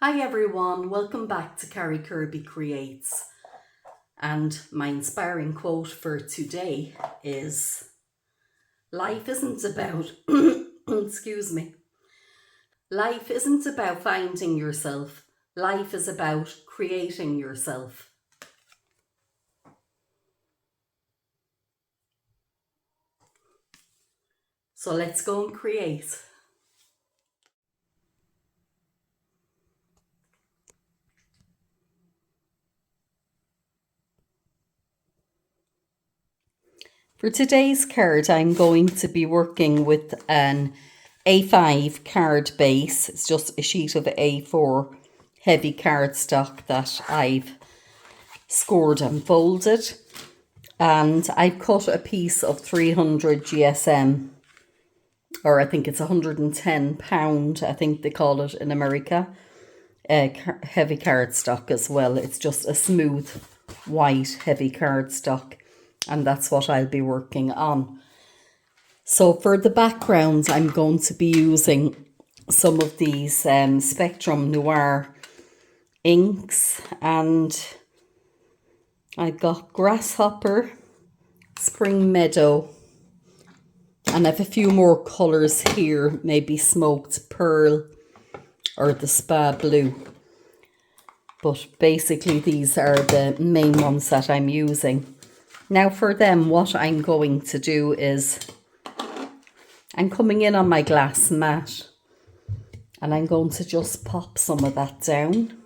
Hi everyone, welcome back to Carrie Kirby Creates, and my inspiring quote for today is life isn't about excuse me, life isn't about finding yourself, life is about creating yourself. So let's go and create. For today's card, I'm going to be working with an A5 card base. It's just a sheet of A4 heavy cardstock that I've scored and folded. And I've cut a piece of 300 GSM, or I think it's £110, I think they call it in America. Heavy cardstock as well. It's just a smooth white heavy cardstock, and that's what I'll be working on. So for the background, I'm going to be using some of these Spectrum Noir inks, and I've got Grasshopper, Spring Meadow, and I have a few more colours here, maybe Smoked Pearl or the Spa Blue. But basically these are the main ones that I'm using. Now for them, what I'm going to do is I'm coming in on my glass mat and I'm going to just pop some of that down.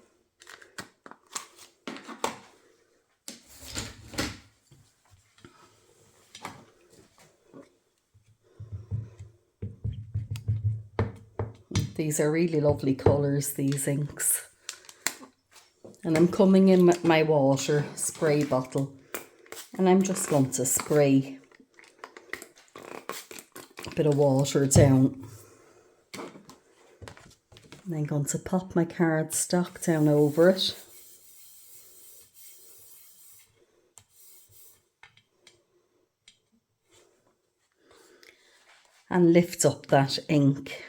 These are really lovely colours, these inks. And I'm coming in with my water spray bottle and I'm just going to spray a bit of water down. And I'm going to pop my cardstock down over it. And lift up that ink.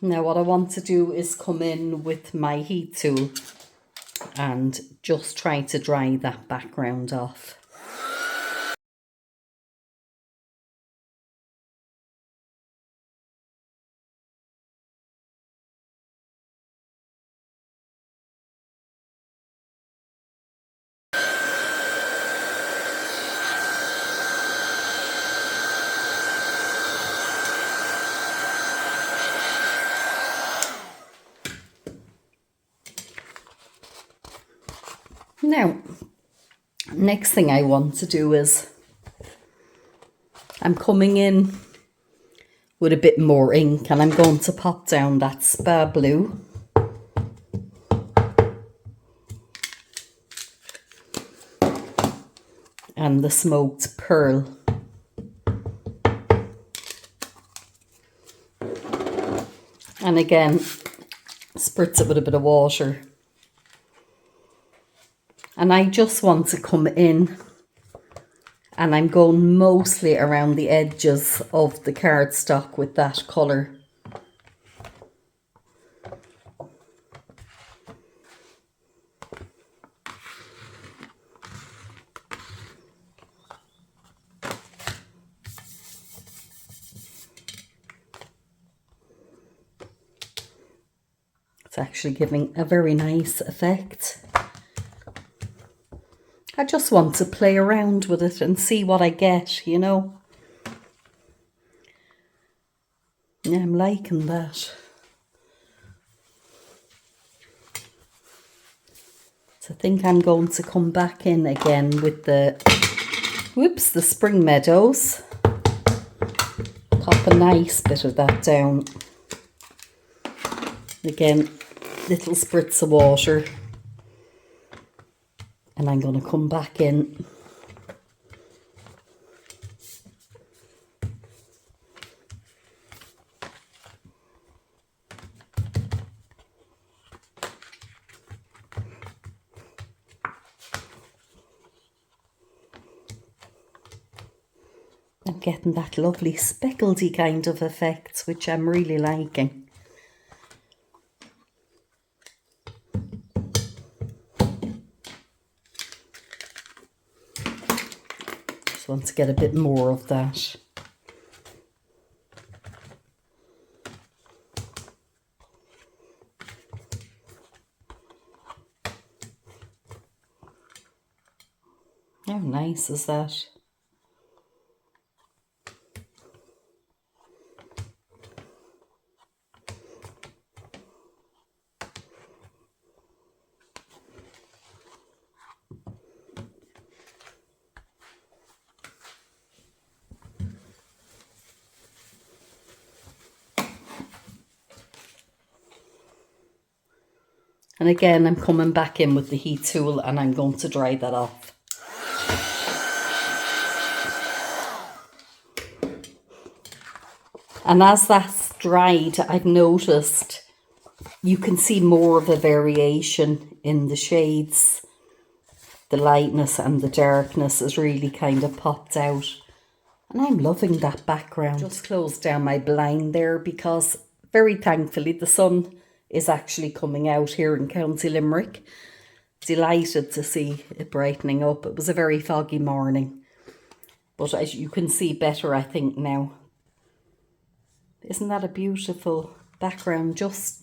Now what I want to do is come in with my heat tool and just try to dry that background off. Now, next thing I want to do is I'm coming in with a bit more ink and I'm going to pop down that Spa Blue. And the Smoked Pearl. And again, spritz it with a bit of water. And I just want to come in and I'm going mostly around the edges of the cardstock with that colour. It's actually giving a very nice effect. I just want to play around with it and see what I get, you know. Yeah, I'm liking that. So I think I'm going to come back in again with the, the Spring Meadows. Pop a nice bit of that down. Again, little spritz of water. And I'm going to come back in I'm getting that lovely speckledy kind of effect, which I'm really liking. Just want to get a bit more of that. How nice is that? And again, I'm coming back in with the heat tool and I'm going to dry that off. And as that's dried, I've noticed you can see more of a variation in the shades. The lightness and the darkness is really kind of popped out. And I'm loving that background. Just closed down my blind there because very thankfully the sun is actually coming out here in County Limerick. Delighted to see it brightening up. It was a very foggy morning. But as you can see better, I think, now. Isn't that a beautiful background? Just,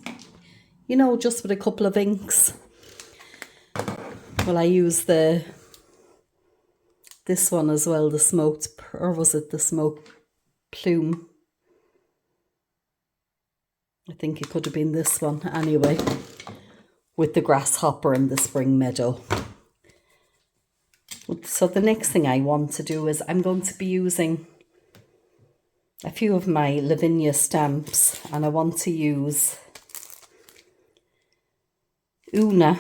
you know, just with a couple of inks. Well, I use this one as well, the smoked, or was it the smoked Plume? I think it could have been this one. Anyway, with the Grasshopper and the Spring Meadow. So the next thing I want to do is I'm going to be using a few of my Lavinia Stamps, and I want to use Oona,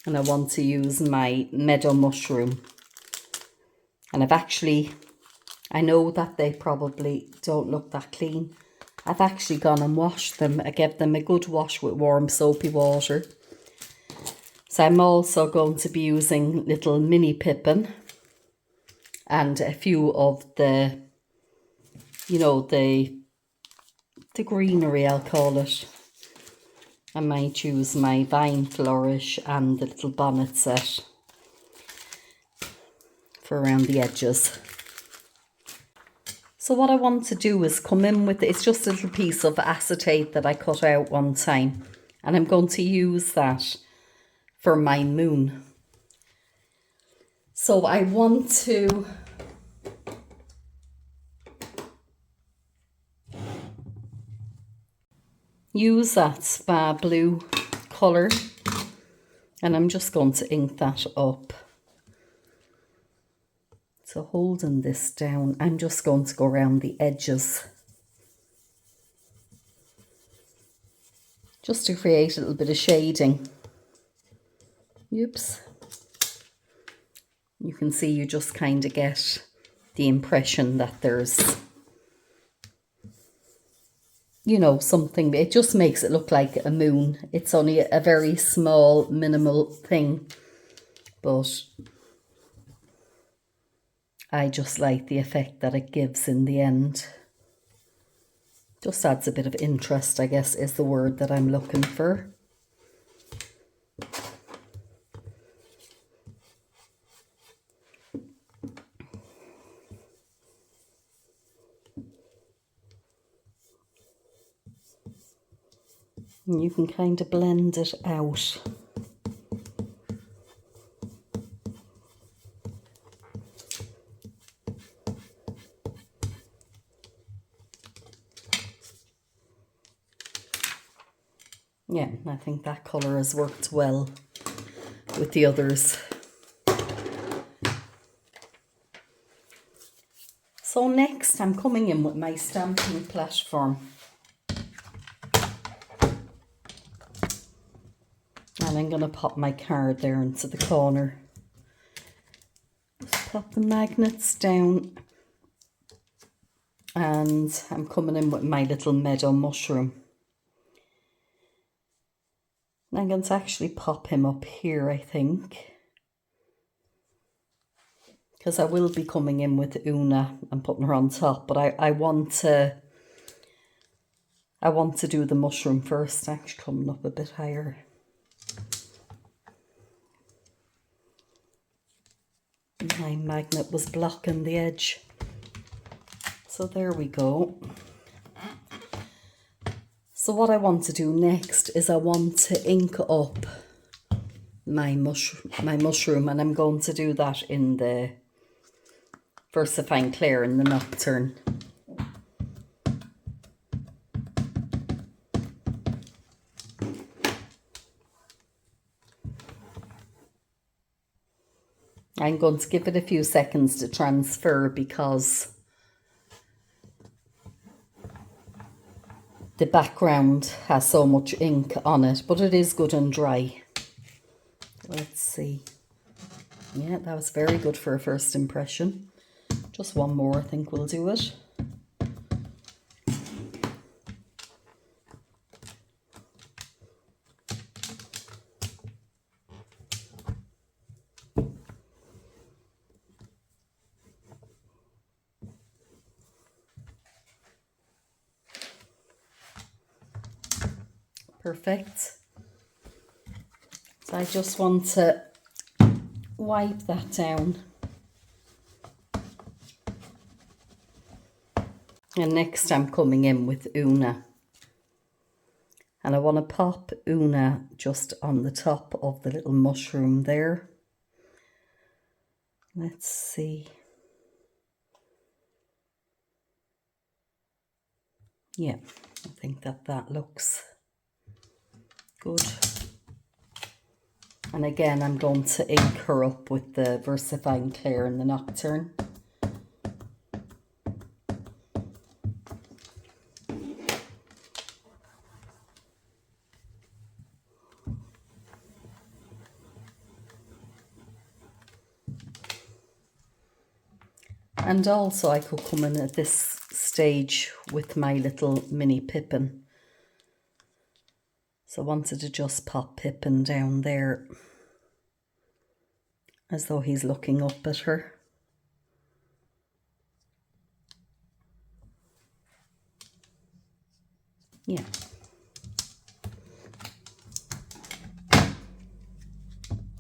and I want to use my Meadow Mushroom. And I know that they probably don't look that clean. I've actually gone and washed them. I gave them a good wash with warm soapy water. So I'm also going to be using little mini pipin and a few of the, you know, the greenery, I'll call it. I might use my vine flourish and the little bonnet set for around the edges. So what I want to do is come in with, it's just a little piece of acetate that I cut out one time, and I'm going to use that for my moon. So I want to use that spa blue colour, and I'm just going to ink that up. So holding this down, I'm just going to go around the edges just to create a little bit of shading. Oops. You can see, you just kind of get the impression that there's, you know, something. It just makes it look like a moon. It's only a very small, minimal thing, but I just like the effect that it gives in the end. Just adds a bit of interest, I guess, is the word that I'm looking for. And you can kind of blend it out. Yeah, I think that colour has worked well with the others. So next I'm coming in with my stamping platform. And I'm going to pop my card there into the corner. Just pop the magnets down. And I'm coming in with my little Meadow Mushroom. And I'm going to actually pop him up here, I think. because I will be coming in with Oona and putting her on top, but I want to do the mushroom first, actually coming up a bit higher. My magnet was blocking the edge. So there we go. So what I want to do next is I want to ink up my mushroom, and I'm going to do that in the VersaFine Clair in the Nocturne. I'm going to give it a few seconds to transfer because the background has so much ink on it, but it is good and dry. Let's see. Yeah, that was very good for a first impression. Just one more, I think we'll do it. Perfect. So I just want to wipe that down. And next I'm coming in with Oona. And I want to pop Oona just on the top of the little mushroom there. Let's see. Yeah, I think that looks good. And again, I'm going to ink her up with the VersaFine Clair in the Nocturne. And also I could come in at this stage with my little mini pipin. So I wanted to just pop Pipin down there as though he's looking up at her. Yeah.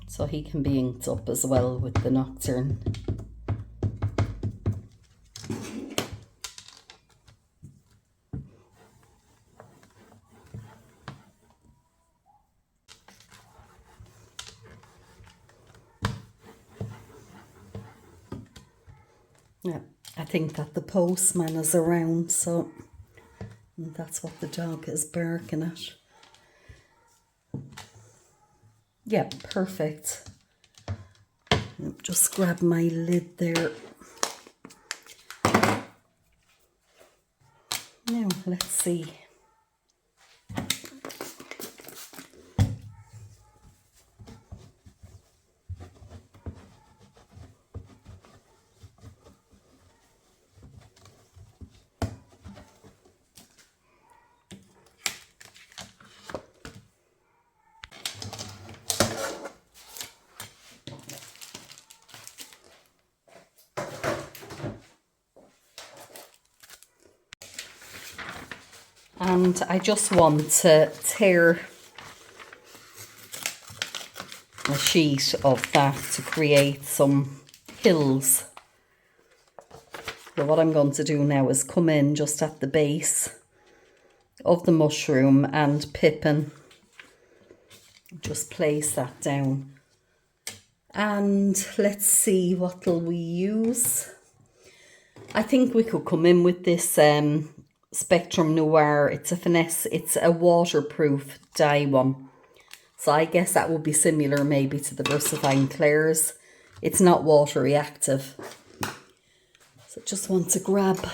So he can be inked up as well with the Nocturne. Yeah, I think that the postman is around, so that's what the dog is barking at. Yeah, perfect. Just grab my lid there. Now, let's see. And I just want to tear a sheet of that to create some hills. So what I'm going to do now is come in just at the base of the mushroom and pipin. Just place that down. And let's see, what will we use? I think we could come in with this Spectrum Noir. It's a finesse, it's a waterproof dye one. So I guess that would be similar maybe to the VersaFine Clairs. It's not water reactive. So just want to grab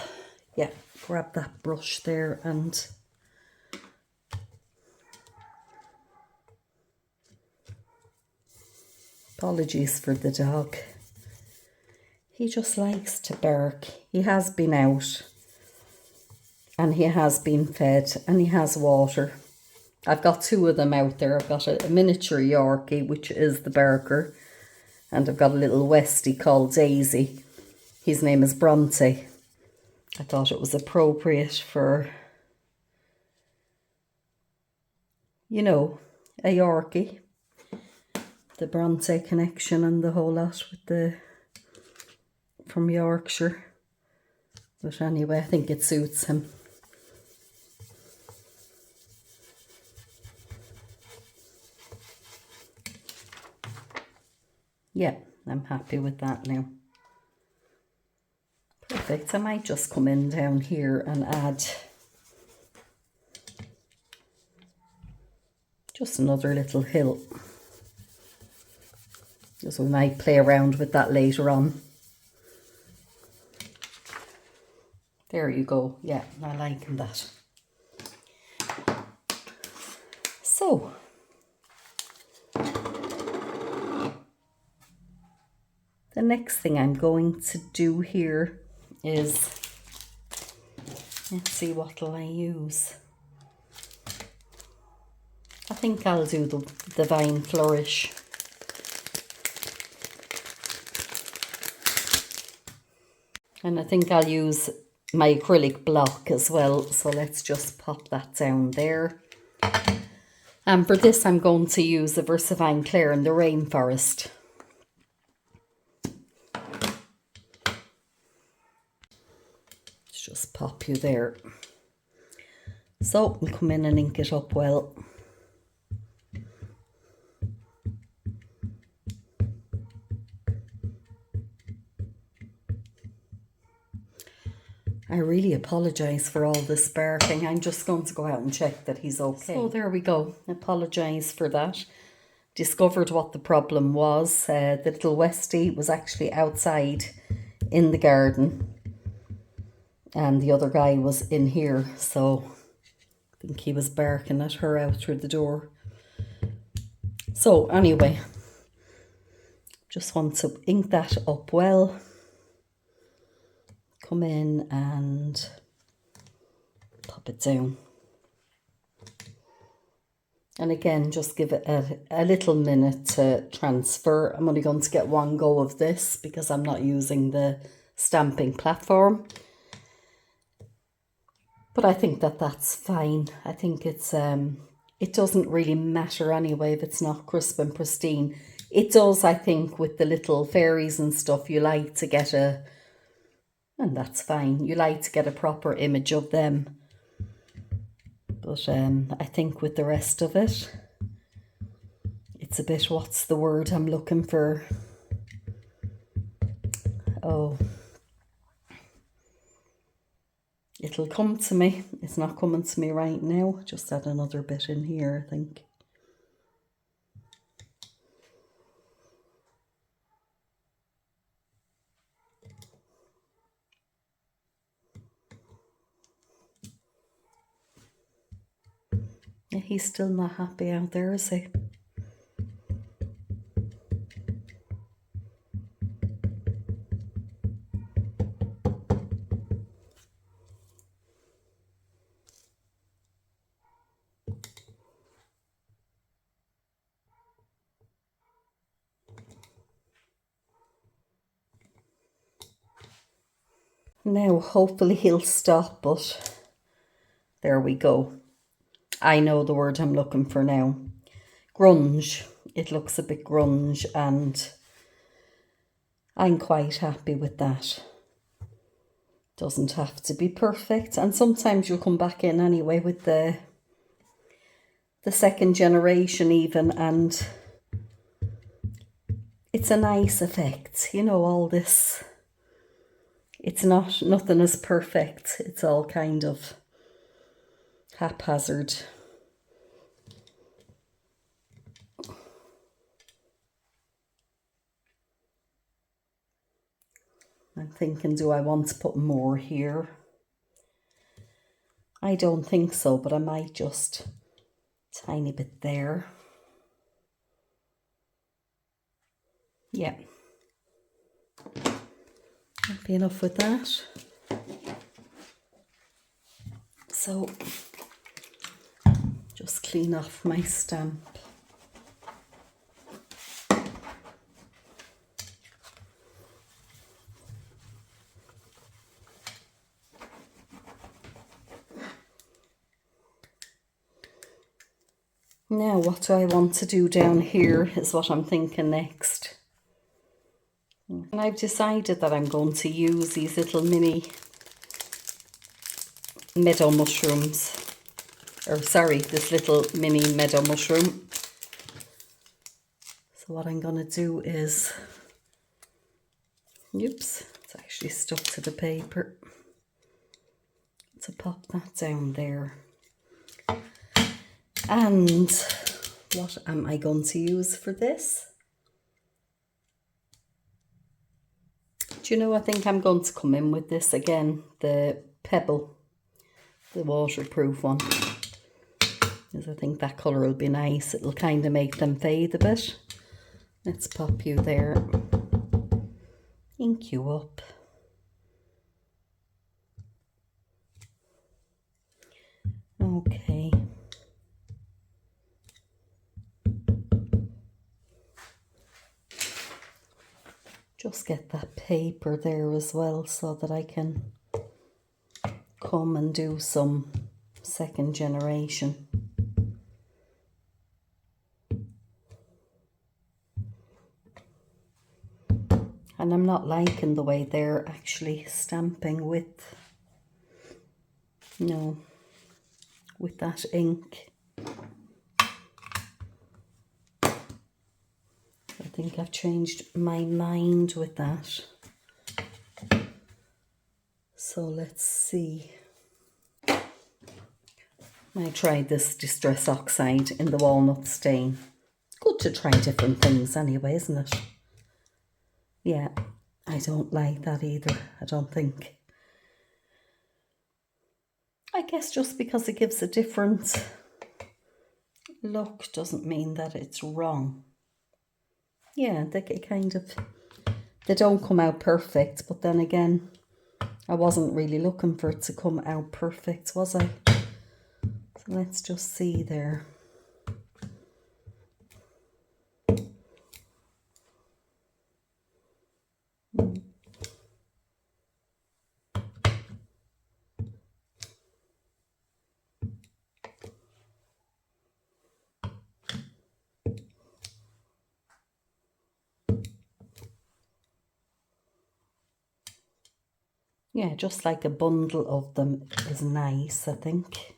that brush there and apologies for the dog. He just likes to bark. He has been out and he has been fed and he has water. I've got two of them out there. I've got a miniature Yorkie, which is the barker, And I've got a little Westie called Daisy. His name is Bronte. I thought it was appropriate for, you know, a Yorkie. The Bronte connection and the whole lot with the, from Yorkshire. But anyway, I think it suits him. Yeah, I'm happy with that now. Perfect. I might just come in down here and add just another little hill. Because we might play around with that later on. There you go. Yeah, I like that. So, the next thing I'm going to do here is, let's see, what'll I use? I think I'll do the Divine Flourish. And I think I'll use my acrylic block as well. So let's just pop that down there. And for this, I'm going to use the Versavine Claire in the Rainforest. Let's just pop you there. So we'll come in and ink it up well. I really apologise for all this barking. I'm just going to go out and check that he's okay. So there we go. Apologise for that. Discovered what the problem was. The little Westie was actually outside in the garden. And the other guy was in here. So I think he was barking at her out through the door. So anyway, just want to ink that up well. Come in and pop it down. And again, just give it a little minute to transfer. I'm only going to get one go of this because I'm not using the stamping platform. But I think that that's fine. I think it's it doesn't really matter anyway if it's not crisp and pristine. It does, I think, with the little fairies and stuff, you like to get a, and that's fine, you like to get a proper image of them. But I think with the rest of it, it's a bit, what's the word I'm looking for? Oh, it'll come to me. It's not coming to me right now. Just add another bit in here, I think. Yeah, he's still not happy out there, is he? Now, hopefully he'll stop, but there we go. I know the word I'm looking for now. Grunge. It looks a bit grunge and I'm quite happy with that. Doesn't have to be perfect. And sometimes you'll come back in anyway with the second generation even, and it's a nice effect. You know, all this, it's not, nothing is perfect. It's all kind of haphazard. I'm thinking, do I want to put more here? I don't think so, but I might just tiny bit there. Yeah. Happy enough with that. So, just clean off my stamp. Now what do I want to do down here is what I'm thinking next. And I've decided that I'm going to use these little mini meadow mushrooms. Or sorry, this little mini meadow mushroom. So what I'm going to do is, oops, it's actually stuck to the paper. To pop that down there. And what am I going to use for this? Do you know, I think I'm going to come in with this again, the Pebble, the waterproof one. Because I think that colour will be nice. It'll kind of make them fade a bit. Let's pop you there. Ink you up. Okay. Just get that paper there as well so that I can come and do some second generation. And I'm not liking the way they're actually stamping with, no, with that ink. I think I've changed my mind with that. So let's see. I tried this Distress Oxide in the walnut stain. Good to try different things anyway, isn't it? Yeah, I don't like that either, I don't think. I guess just because it gives a different look doesn't mean that it's wrong. Yeah, they kind of, they don't come out perfect, but then again, I wasn't really looking for it to come out perfect, was I? So let's just see there. Yeah, just like a bundle of them is nice, I think.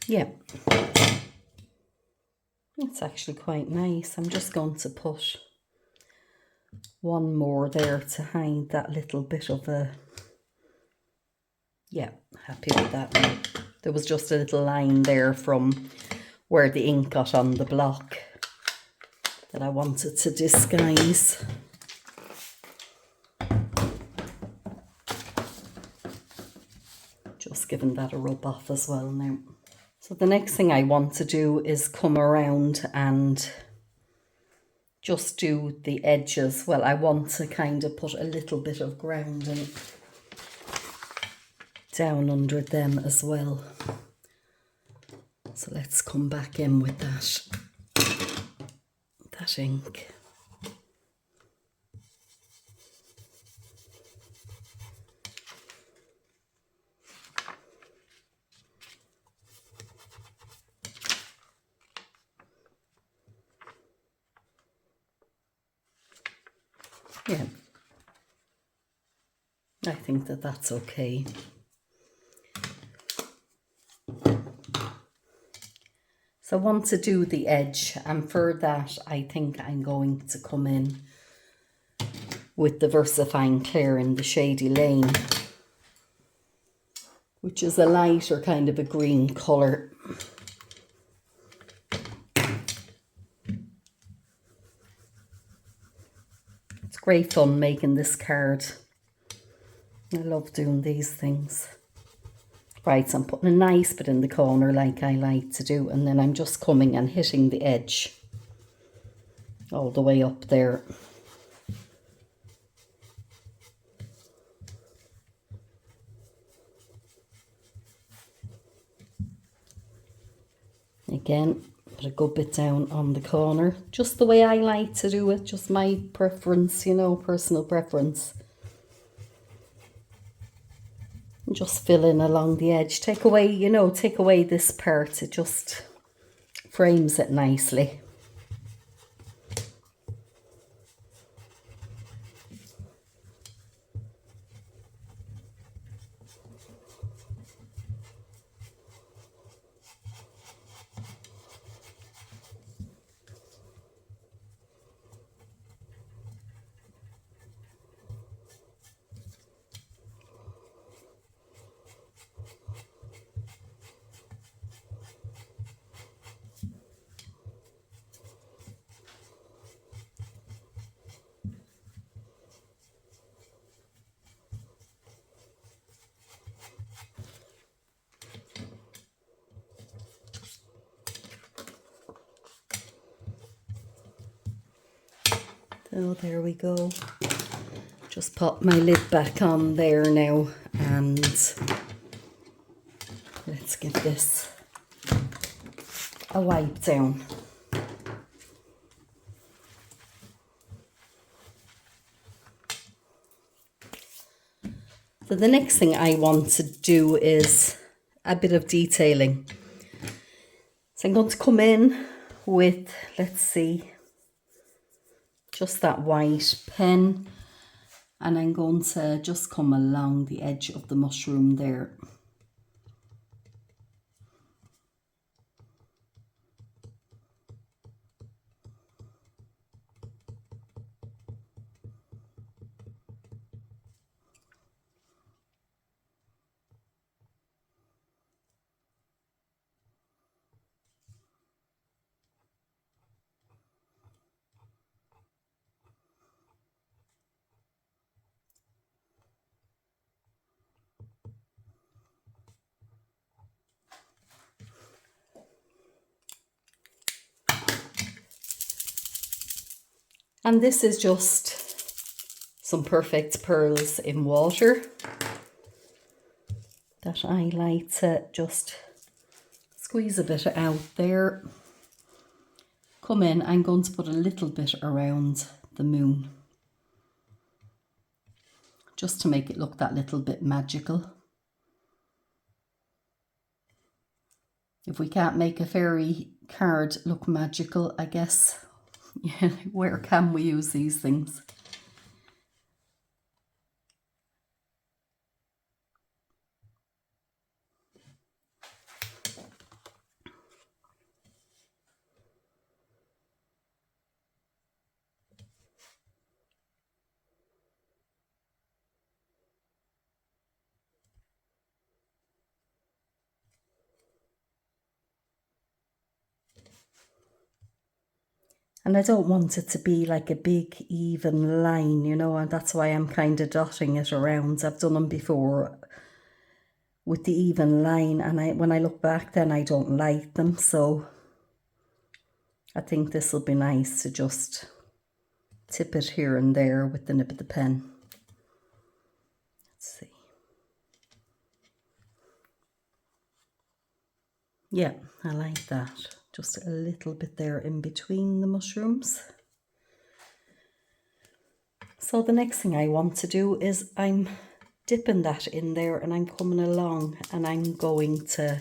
Yeah, it's actually quite nice. I'm just going to put one more there to hide that little bit of a, yeah, happy with that one. There was just a little line there from where the ink got on the block that I wanted to disguise. Just giving that a rub off as well now. So the next thing I want to do is come around and just do the edges. Well, I want to kind of put a little bit of grounding down under them as well. So let's come back in with that ink. Yeah, I think that that's okay. So I want to do the edge, and for that I think I'm going to come in with the VersaFine Clear in the Shady Lane, which is a lighter kind of a green colour. It's great fun making this card. I love doing these things. Right, so I'm putting a nice bit in the corner like I like to do, and then I'm just coming and hitting the edge all the way up there. Again, put a good bit down on the corner, just the way I like to do it, just my preference, you know, personal preference. And just fill in along the edge. Take away, you know, take away this part. It just frames it nicely. So there we go. Just pop my lid back on there now, and let's give this a wipe down. So the next thing I want to do is a bit of detailing. So I'm going to come in with, let's see, just that white pen, and I'm going to just come along the edge of the mushroom there. And this is just some perfect pearls in water that I like to just squeeze a bit out there. Come in, I'm going to put a little bit around the moon, just to make it look that little bit magical. If we can't make a fairy card look magical, I guess, yeah, where can we use these things? And I don't want it to be like a big even line, you know, and that's why I'm kind of dotting it around. I've done them before with the even line, and when I look back then I don't like them, so I think this will be nice to just tip it here and there with the nib of the pen. Let's see. Yeah, I like that. Just a little bit there in between the mushrooms. So the next thing I want to do is I'm dipping that in there, and I'm coming along, and I'm going to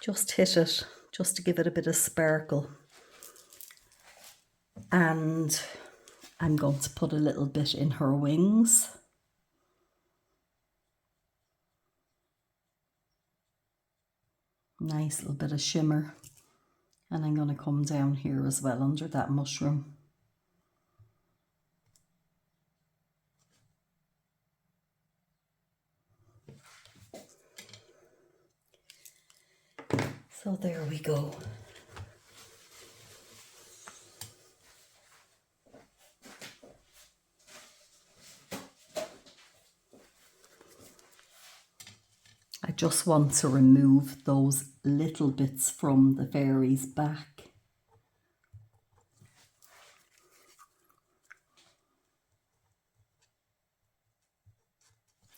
just hit it just to give it a bit of sparkle. And I'm going to put a little bit in her wings. Nice little bit of shimmer. And I'm going to come down here as well under that mushroom. So there we go. I just want to remove those little bits from the fairy's back.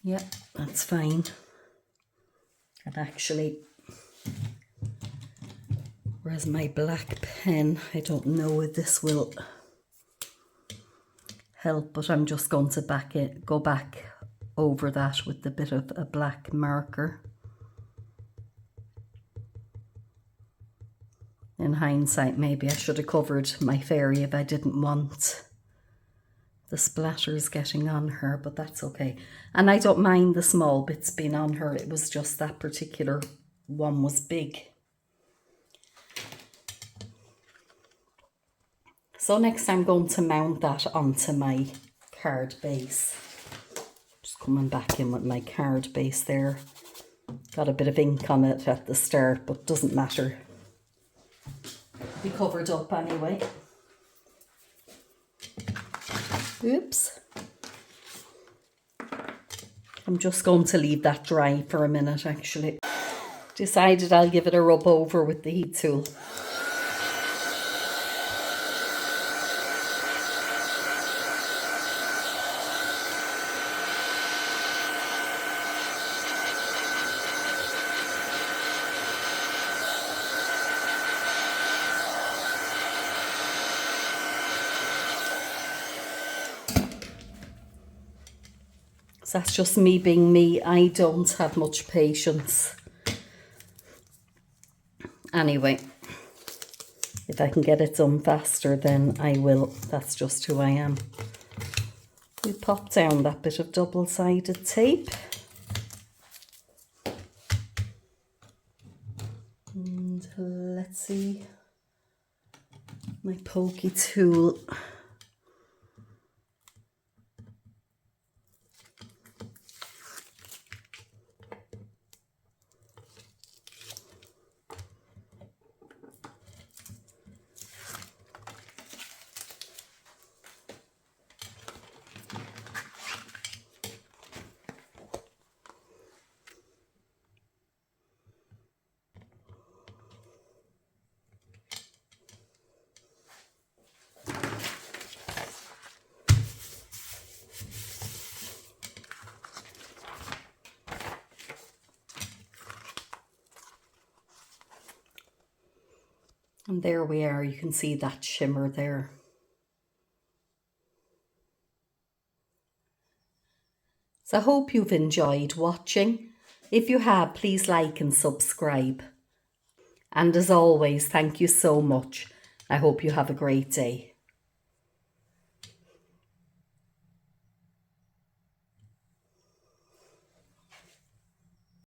Yeah, that's fine. And actually, where's my black pen? I don't know if this will help, but I'm just going to go back over that with a bit of a black marker. In hindsight, maybe I should have covered my fairy if I didn't want the splatters getting on her, but that's okay. And I don't mind the small bits being on her. It was just that particular one was big. So next I'm going to mount that onto my card base. Just coming back in with my card base there. Got a bit of ink on it at the start, but doesn't matter. Be covered up anyway. Oops. I'm just going to leave that dry for a minute actually. Decided I'll give it a rub over with the heat tool. So that's just me being me. I don't have much patience. Anyway, if I can get it done faster, then I will. That's just who I am. We pop down that bit of double-sided tape. And let's see. My pokey tool. And there we are, you can see that shimmer there. So I hope you've enjoyed watching. If you have, please like and subscribe. And as always, thank you so much. I hope you have a great day.